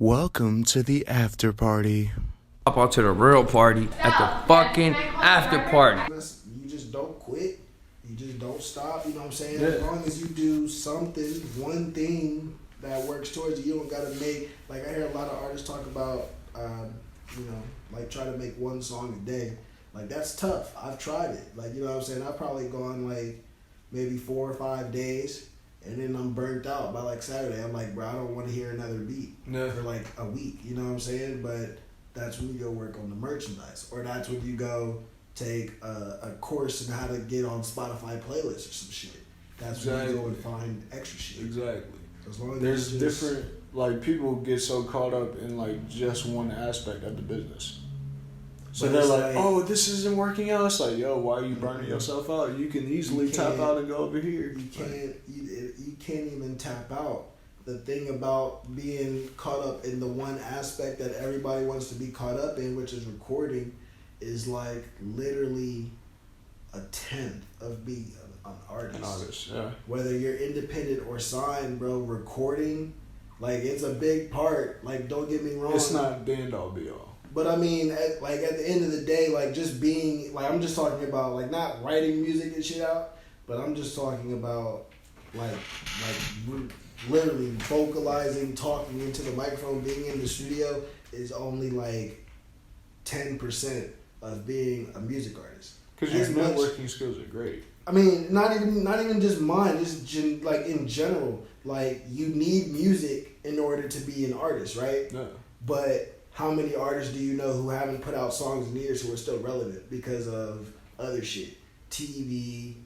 Welcome to the after party. Up out to the real party at the fucking after party. You just don't quit. You just don't stop. You know what I'm saying? Yeah. As long as you do something, one thing that works towards you, you don't gotta make. Like I hear a lot of artists talk about, like try to make one song a day. Like that's tough. I've tried it. Like you know what I'm saying? I've probably gone like maybe 4 or 5 days. And then I'm burnt out by like Saturday. I'm like, bro, I don't want to hear another beat for like a week. You know what I'm saying? But that's when you go work on the merchandise, or that's when you go take a course in how to get on Spotify playlists or some shit. That's when you go and find extra shit. Exactly. So as long as there's different, like people get so caught up in like just one aspect of the business. So they're like, oh, this isn't working out. It's like, yo, why are you burning yourself out? You can easily tap out and go over here. You can't even tap out. The thing about being caught up in the one aspect that everybody wants to be caught up in, which is recording, is like literally a tenth of being an artist. An artist, yeah. Whether you're independent or signed, bro, recording, like it's a big part. Like don't get me wrong. It's not the end all be all. But I mean, at the end of the day, like just being, like I'm just talking about like not writing music and shit out, but I'm just talking about like literally vocalizing, talking into the microphone, being in the studio is only like 10% of being a music artist. Because your networking skills are great. I mean, not even just mine, just like in general, like you need music in order to be an artist, right? Yeah. But how many artists do you know who haven't put out songs in years who are still relevant because of other shit? TV,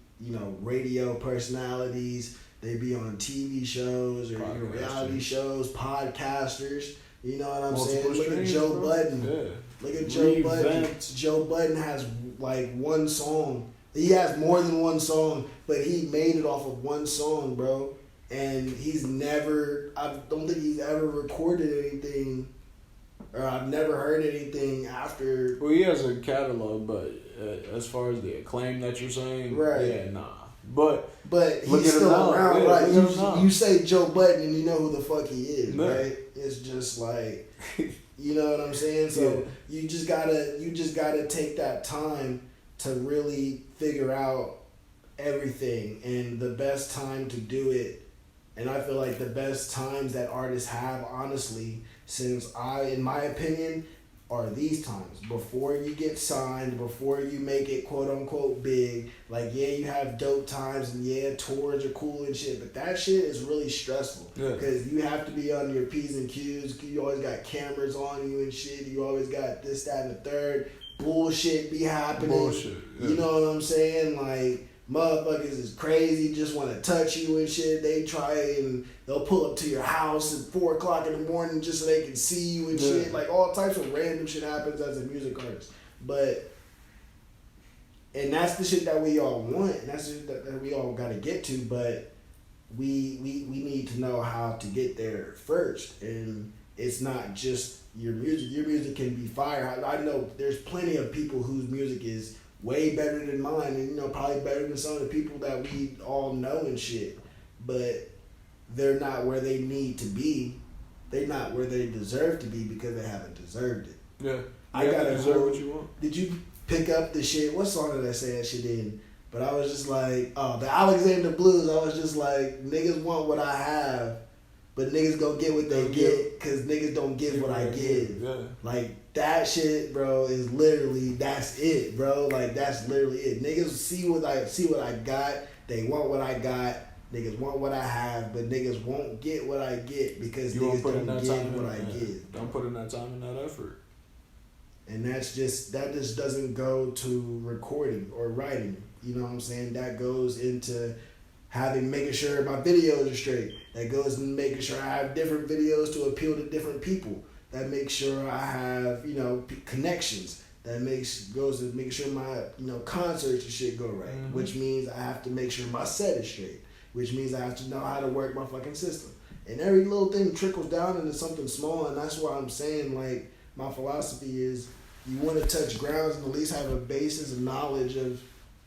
radio personalities. They be on TV shows or reality shows, podcasters. You know what I'm saying? Look at Joe Budden. Yeah. Look at Joe Budden. Joe Budden has like one song. He has more than one song, but he made it off of one song, bro. And I don't think he's ever recorded anything. Or I've never heard anything after. Well, he has a catalog, but as far as the acclaim that you're saying, right? Yeah, nah. But he's still around, yeah, right? You say Joe Budden and you know who the fuck he is, yeah. right? It's just like, you know what I'm saying? So yeah. you just gotta take that time to really figure out everything, and the best time to do it. And I feel like the best times that artists have, honestly, in my opinion, are these times. Before you get signed, before you make it quote unquote big. Like, yeah, you have dope times and yeah, tours are cool and shit, but that shit is really stressful. Because you have to be on your P's and Q's. You always got cameras on you and shit. You always got this, that, and the third. Bullshit be happening. Bullshit. Yeah. You know what I'm saying? Like, motherfuckers is crazy, just want to touch you and shit. They try and they'll pull up to your house at 4 o'clock in the morning just so they can see you and shit. Like all types of random shit happens as a music artist. And that's the shit that we all want, and that's the shit that we all got to get to. But we need to know how to get there first. And it's not just your music. Your music can be fire. I know there's plenty of people whose music is way better than mine, and probably better than some of the people that we all know and shit. But they're not where they need to be. They're not where they deserve to be because they haven't deserved it. Yeah, I gotta deserve what you want. Did you pick up the shit? What song did I say that shit in? But I was just like, oh, the Alexander Blues. I was just like, niggas want what I have, but niggas go get what they get because niggas don't give what I give. Yeah. Like, that shit, bro, is literally, that's it, bro. Like, that's literally it. Niggas see what I got. They want what I got. Niggas want what I have, but niggas won't get what I get because niggas don't give what I give. Don't put in that time and that effort. And that just doesn't go to recording or writing. You know what I'm saying? That goes into making sure my videos are straight. That goes into making sure I have different videos to appeal to different people. That makes sure I have, connections. That goes to make sure my, concerts and shit go right. Mm-hmm. Which means I have to make sure my set is straight. Which means I have to know how to work my fucking system. And every little thing trickles down into something small, and that's why I'm saying, like, my philosophy is you want to touch grounds and at least have a basis of knowledge of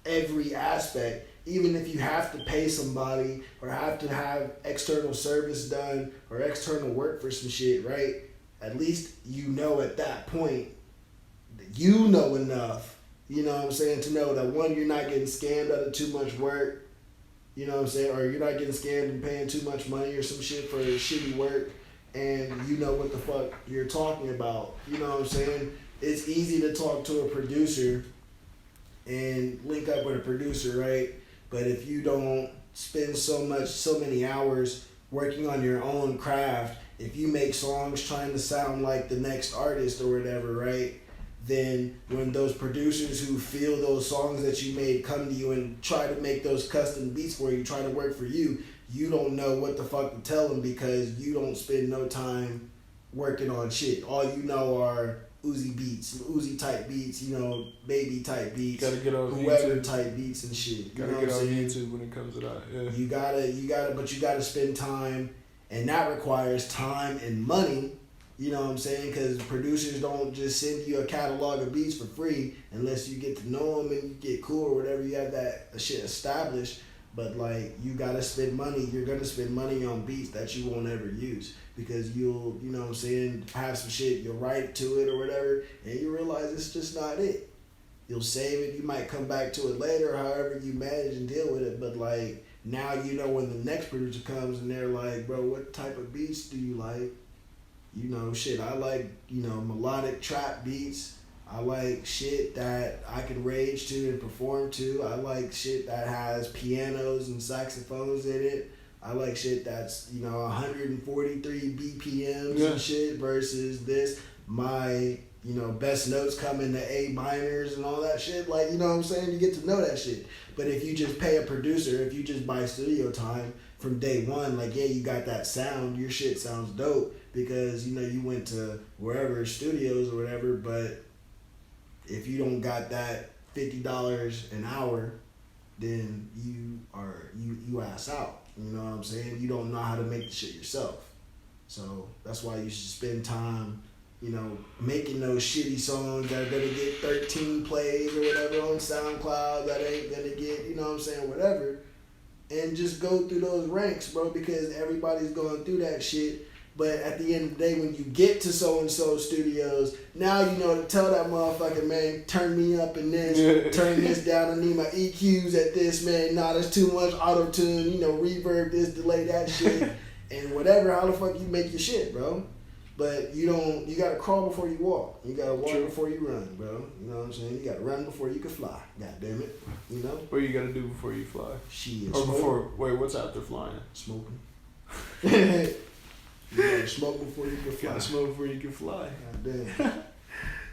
every aspect, even if you have to pay somebody or have to have external service done or external work for some shit, right? at least you know at that point that you know enough, you know what I'm saying, to know that one, you're not getting scammed out of too much work, you know what I'm saying, or you're not getting scammed and paying too much money or some shit for shitty work, and you know what the fuck you're talking about, you know what I'm saying. It's easy to talk to a producer and link up with a producer, right? But if you don't spend so many hours working on your own craft, if you make songs trying to sound like the next artist or whatever, right? Then when those producers who feel those songs that you made come to you and try to make those custom beats for you, try to work for you, you don't know what the fuck to tell them because you don't spend no time working on shit. All you know are Uzi type beats, you know, baby type beats, gotta get on whoever YouTube. Type beats and shit. Gotta get on YouTube when it comes to that. Yeah. You gotta spend time, and that requires time and money. You know what I'm saying? Because producers don't just send you a catalog of beats for free unless you get to know them and you get cool or whatever. You have that shit established. But like, you gotta spend money. You're gonna spend money on beats that you won't ever use because you'll, you know what I'm saying, have some shit, you'll write to it or whatever, and you realize it's just not it. You'll save it. You might come back to it later, however you manage and deal with it. But like, now you know when the next producer comes and they're like, bro, what type of beats do you like? You know, shit, I like, you know, melodic trap beats. I like shit that I can rage to and perform to. I like shit that has pianos and saxophones in it. I like shit that's, you know, 143 BPMs and shit versus this. My, you know, best notes come in the A minors and all that shit. Like, you know what I'm saying? You get to know that shit. But if you just pay a producer, if you just buy studio time from day one, like, yeah, you got that sound. Your shit sounds dope because, you know, you went to wherever studios or whatever, but if you don't got that $50 an hour, then you ass out. You know what I'm saying? You don't know how to make the shit yourself. So that's why you should spend time, you know, making those shitty songs that are gonna get 13 plays or whatever on SoundCloud that ain't gonna get, you know what I'm saying, whatever. And just go through those ranks, bro, because everybody's going through that shit. But at the end of the day, when you get to so-and-so studios, now you know to tell that motherfucker, man, turn me up in this, turn this down, I need my EQs at this, man, nah, that's too much auto-tune, you know, reverb this, delay that shit, and whatever, how the fuck you make your shit, bro. But you gotta crawl before you walk. You gotta walk before you run, bro. You know what I'm saying? You gotta run before you can fly, god damn it, you know? What you gotta do before you fly? Shit. Or before, wait, what's after flying? Smoking. You gotta smoke before you can fly. Gotta smoke before you can fly. God damn.